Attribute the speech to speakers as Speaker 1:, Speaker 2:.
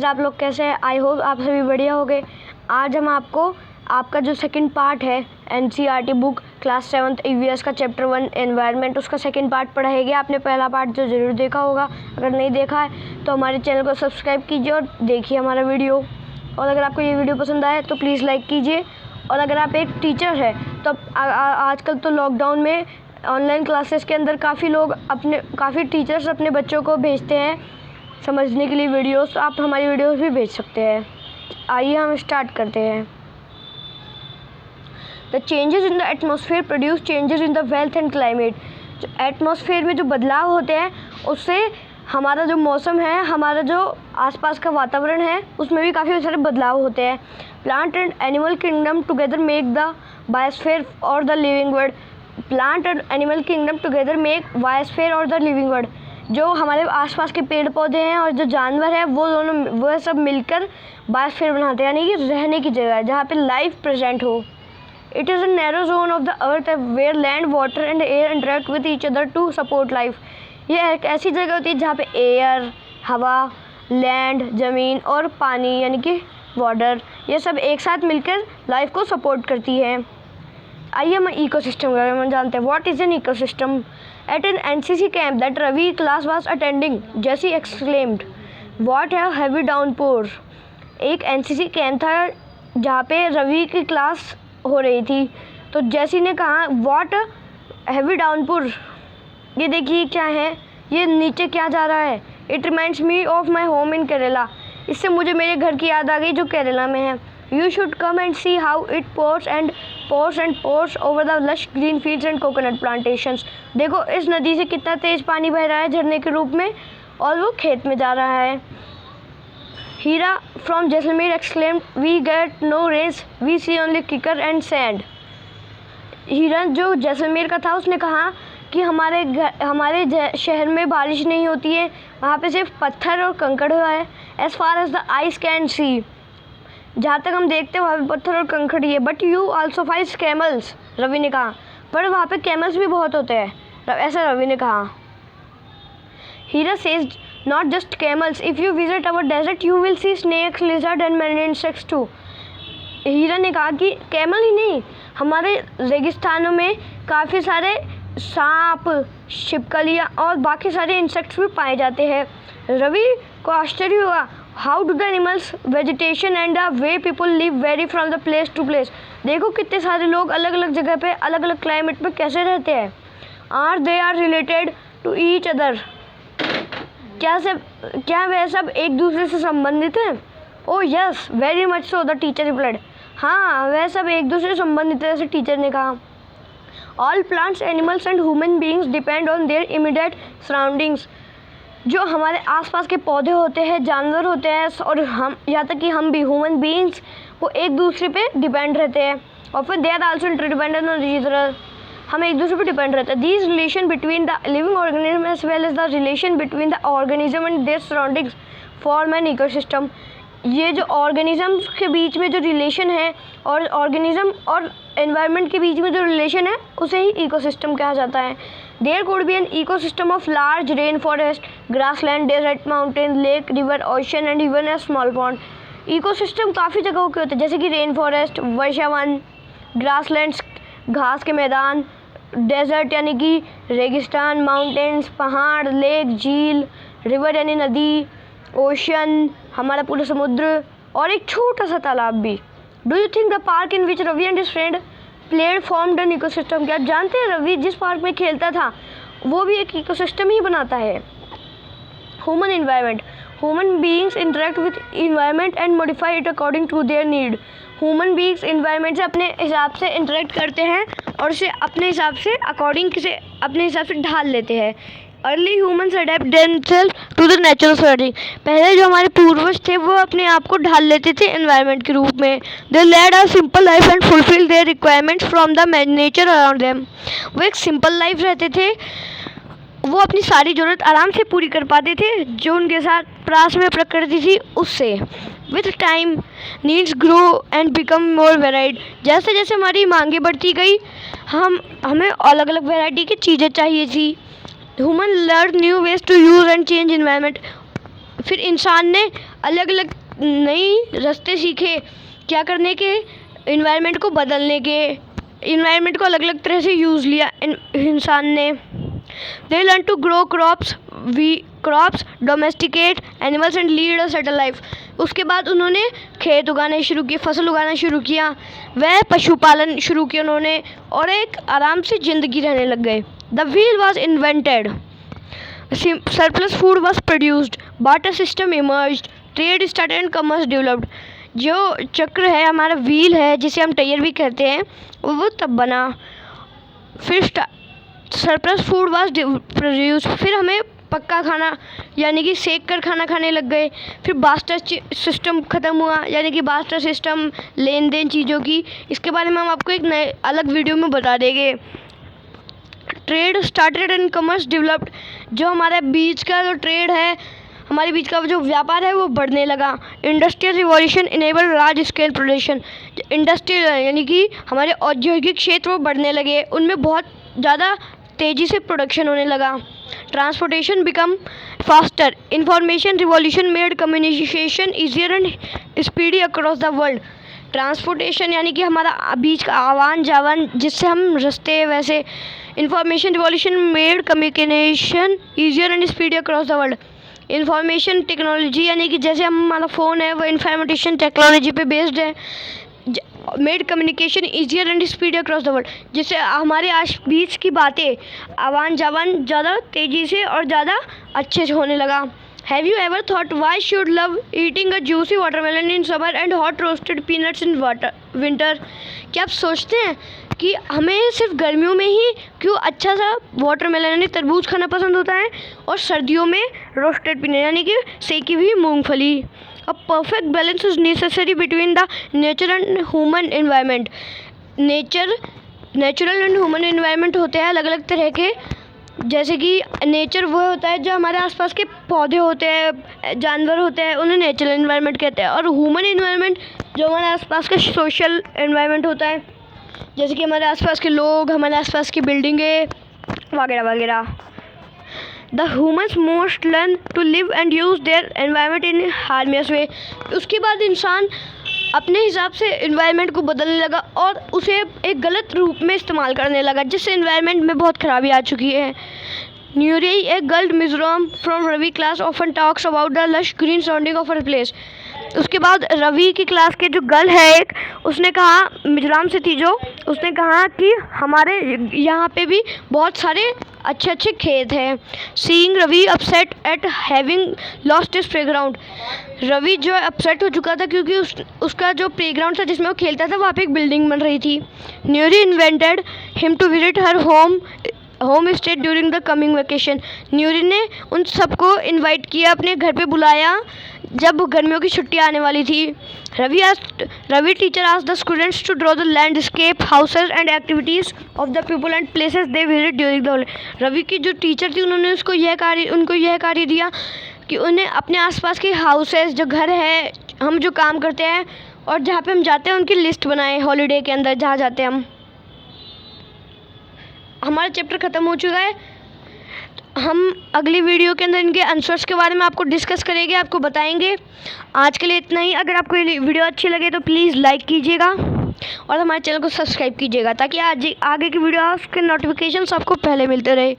Speaker 1: Guys, आप लोग कैसे हैं? आई होप आप सभी बढ़िया होंगे। आज हम आपको आपका जो सेकंड पार्ट है NCERT book class 7th EVS का चैप्टर 1 एनवायरनमेंट, उसका सेकंड पार्ट पढ़ाएगी। आपने पहला पार्ट जो ज़रूर देखा होगा, अगर नहीं देखा है तो हमारे चैनल को सब्सक्राइब कीजिए और देखिए हमारा वीडियो। और अगर आपको ये वीडियो पसंद आए तो प्लीज़ लाइक कीजिए। और अगर आप एक टीचर है तो आजकल तो लॉकडाउन में ऑनलाइन क्लासेस के अंदर काफ़ी टीचर्स अपने बच्चों को भेजते हैं समझने के लिए वीडियोस। आप हमारी वीडियोस भी भेज सकते हैं। आइए हम स्टार्ट करते हैं। The changes in the atmosphere produce changes in the wealth and climate. जो एटमॉस्फेयर में जो बदलाव होते हैं उससे हमारा जो मौसम है, हमारा जो आसपास का वातावरण है, उसमें भी काफ़ी सारे बदलाव होते हैं। Plant and animal kingdom together make the biosphere और the living world. Plant and animal kingdom together make biosphere और द लिविंग वर्ल्ड। जो हमारे आसपास के पेड़ पौधे हैं और जो जानवर है वो सब मिलकर बायोस्फीयर बनाते हैं, यानी कि रहने की जगह है जहाँ पे लाइफ प्रेजेंट हो। It is a narrow zone of the earth where land water and air interact with each other to support life. ये एक ऐसी जगह होती है जहाँ पे एयर, हवा, लैंड, ज़मीन और पानी यानी कि वाटर, ये सब एक साथ मिलकर लाइफ को सपोर्ट करती है। आइए हम इकोसिस्टम के बारे में जानते हैं। What is an ecosystem? At an NCC camp that Ravi class was attending, Jassi exclaimed, what है हैवी डाउनपोर। एक एनसीसी कैंप था जहाँ पे रवि की क्लास हो रही थी, तो जेसी ने कहा व्हाट हैवी डाउनपोर। ये देखिए क्या है, ये नीचे क्या जा रहा है। It reminds me of my home in Kerala. इससे मुझे मेरे घर की याद आ गई जो केरला में है। You should come and see how it pours and pours and pours over the lush green fields and coconut plantations. देखो इस नदी से कितना तेज पानी बह रहा है झरने के रूप में, और वो खेत में जा रहा है। हीरा from Jaisalmer exclaimed, "We get no rains, we see only kicker and sand." हीरा जो जैसलमेर का था उसने कहा कि हमारे शहर में बारिश नहीं होती है, वहाँ पे सिर्फ पत्थर और कंकड़ हुआ है। As far as the eyes can see, जहाँ तक हम देखते हैं वहाँ पे पत्थर और कंकड़ ही है। But you also find camels, Ravi ने कहा, पर वहाँ पे कैमल्स भी बहुत होते हैं, ऐसा रवि ने कहा। Hira says not just camels, if you visit our desert you will see snakes, lizard and many insects too. Hira ने कहा कि कैमल ही नहीं, हमारे रेगिस्तानों में काफ़ी सारे सांप, छिपकलियाँ और बाकी सारे इंसेक्ट्स भी पाए जाते हैं। रवि को आश्चर्य हुआ, how do the animals, vegetation and the way people live vary from the place to place. देखो कितने सारे लोग अलग अलग जगह पे अलग अलग क्लाइमेट में कैसे रहते हैं। Are they are related to each other. क्या वे सब एक दूसरे से संबंधित हैं? Oh yes, very much so, the teacher replied. हाँ, वह सब एक दूसरे से संबंधित है, ऐसे टीचर ने कहा। All plants, animals and human beings depend on their immediate surroundings. जो हमारे आसपास के पौधे होते हैं, जानवर होते हैं, और हम, यहाँ तक कि हम भी ह्यूमन बीइंग्स, वो एक दूसरे पे डिपेंड रहते हैं। और फिर they are also interdependent on each other. हम एक दूसरे पे डिपेंड रहते हैं। These relation between the living organism as well as the relation between the organism and their surroundings form an ecosystem. ये जो ऑर्गेनिजम्स के बीच में जो रिलेशन है और ऑर्गेनिज्म और एनवायरनमेंट के बीच में जो रिलेशन है उसे ही इकोसिस्टम कहा जाता है। There could be an ecosystem of large rain forest, grassland, desert, mountain, lake, river, ocean and even a small pond. Ecosystem काफ़ी जगहों के होते हैं, जैसे कि रेन फॉरेस्ट, वर्षावन, ग्रासलैंड्स, घास के मैदान, डेजर्ट यानी कि रेगिस्तान, माउंटेन्स, पहाड़, लेक, झील, रिवर यानी नदी, ओशन हमारा पूरा समुद्र, और एक छोटा सा तालाब भी। Do you think the park in which Ravi and his friend played formed an ecosystem? क्या आप जानते हैं रवि जिस पार्क में खेलता था वो भी एक इकोसिस्टम ही बनाता है। Human environment, human beings interact with environment and modify it according to their need. Human beings environment से अपने हिसाब से इंटरेक्ट करते हैं और इसे अपने हिसाब से ढाल लेते हैं। Early humans adapt themselves to the natural surrounding. पहले जो हमारे पूर्वज थे वो अपने आप को ढाल लेते थे एनवायरनमेंट के रूप में। They led a simple life and fulfil their requirements from the nature around them. वो एक सिंपल लाइफ रहते थे, वो अपनी सारी ज़रूरत आराम से पूरी कर पाते थे जो उनके साथ पास में प्रकृति थी उससे। With time needs grow and become more varied. जैसे जैसे हमारी मांगें बढ़ती गई हमें अलग अलग वैरायटी की चीज़ें चाहिए थी। Human learn new ways to use and change environment. फिर इंसान ने अलग अलग नई रास्ते सीखे क्या करने के, इन्वायरमेंट को बदलने के, इन्वायरमेंट को अलग अलग तरह से यूज़ लिया इंसान ने। They learn to grow crops, domesticate animals and lead a settle life. उसके बाद उन्होंने खेत उगाने शुरू किए, फसल उगाना शुरू किया, वह पशुपालन शुरू किया उन्होंने, और एक आराम से ज़िंदगी रहने लग गए। The wheel was invented, surplus food was produced, barter system emerged, trade started and commerce developed। जो चक्र है हमारा, व्हील है जिसे हम टायर भी कहते हैं, वो तब बना। फिर सरप्लस फूड वाज प्रोड्यूस, फिर हमें पक्का खाना यानी कि सेक कर खाना खाने लग गए। फिर बास्टर सिस्टम ख़त्म हुआ, यानी कि बास्टर सिस्टम लेन देन चीज़ों की, इसके बारे में हम आपको एक नए अलग वीडियो में बता देंगे। Trade started and commerce developed, जो हमारे बीच का जो ट्रेड है, हमारे बीच का जो व्यापार है वो बढ़ने लगा। Industrial revolution enable large scale production, industrial यानी कि हमारे औद्योगिक क्षेत्र वो बढ़ने लगे, उनमें बहुत ज़्यादा तेज़ी से प्रोडक्शन होने लगा। Transportation become faster, information revolution made communication easier and speedy across the world. Transportation यानी कि हमारा बीच का आवान जावान, जिससे हम रास्ते वैसे। Information revolution made communication easier and speedy across the world. Information technology यानी कि जैसे हमारा फ़ोन है वो इंफॉर्मेशन टेक्नोलॉजी पे बेस्ड है। Made communication easier and speed across the world, जिससे हमारे आस बीच की बातें आवान जावान ज़्यादा तेज़ी से और ज़्यादा अच्छे से होने लगा। Have you ever thought why should love eating a juicy watermelon in summer and hot roasted peanuts in winter? क्या आप सोचते हैं कि हमें सिर्फ गर्मियों में ही क्यों अच्छा सा वाटरमेलन यानी तरबूज खाना पसंद होता है, और सर्दियों में रोस्टेड पीनट यानी कि सेकी हुई मूंगफली? A perfect balance is necessary between the nature and human environment। Natural and human environment होते हैं अलग अलग तरह के, जैसे कि नेचर वो होता है जो हमारे आसपास के पौधे होते हैं, जानवर होते हैं, उन्हें नेचुरल एनवायरनमेंट कहते हैं। और ह्यूमन एनवायरनमेंट जो हमारे आसपास का सोशल एनवायरनमेंट होता है, जैसे कि हमारे आसपास के लोग, हमारे आसपास की बिल्डिंगें वगैरह वगैरह। The humans most learn to live and use their environment in harmonious way। उसके बाद इंसान अपने हिसाब से इन्वायरमेंट को बदलने लगा और उसे एक गलत रूप में इस्तेमाल करने लगा, जिससे इन्वायरमेंट में बहुत खराबी आ चुकी है। Nuri, a girl Mizoram from Ravi class, often talks about the lush green surrounding of her place. उसके बाद रवि की क्लास के जो गर्ल है एक, उसने कहा, मिजोरम से थी जो, उसने कहा कि हमारे यहाँ पे भी बहुत सारे अच्छे अच्छे खेत हैं। Seeing Ravi upset at having lost his playground, Ravi जो अपसेट हो चुका था क्योंकि उसका जो प्लेग्राउंड था जिसमें वो खेलता था, वहाँ पे एक बिल्डिंग बन रही थी। Noori invented him to visit her home stay during the coming vacation. Noori ने उन सबको इनवाइट किया, अपने घर पे बुलाया जब गर्मियों की छुट्टियां आने वाली थी। Ravi teacher asked the students to draw the landscape, houses and activities of the people and places they visit during the holiday. Ravi की जो टीचर थी उन्होंने उनको यह कार्य दिया कि उन्हें अपने आसपास के हाउसेस, जो घर है, हम जो काम करते हैं और जहाँ पे हम जाते हैं, उनकी लिस्ट बनाएं हॉलीडे के अंदर जहाँ जाते हैं हम। हमारा चैप्टर ख़त्म हो चुका है। हम अगली वीडियो के अंदर इनके आंसर्स के बारे में आपको डिस्कस करेंगे, आपको बताएंगे। आज के लिए इतना ही। अगर आपको ये वीडियो अच्छी लगे तो प्लीज़ लाइक कीजिएगा और हमारे चैनल को सब्सक्राइब कीजिएगा, ताकि आगे की वीडियोस के नोटिफिकेशन आपको पहले मिलते रहे।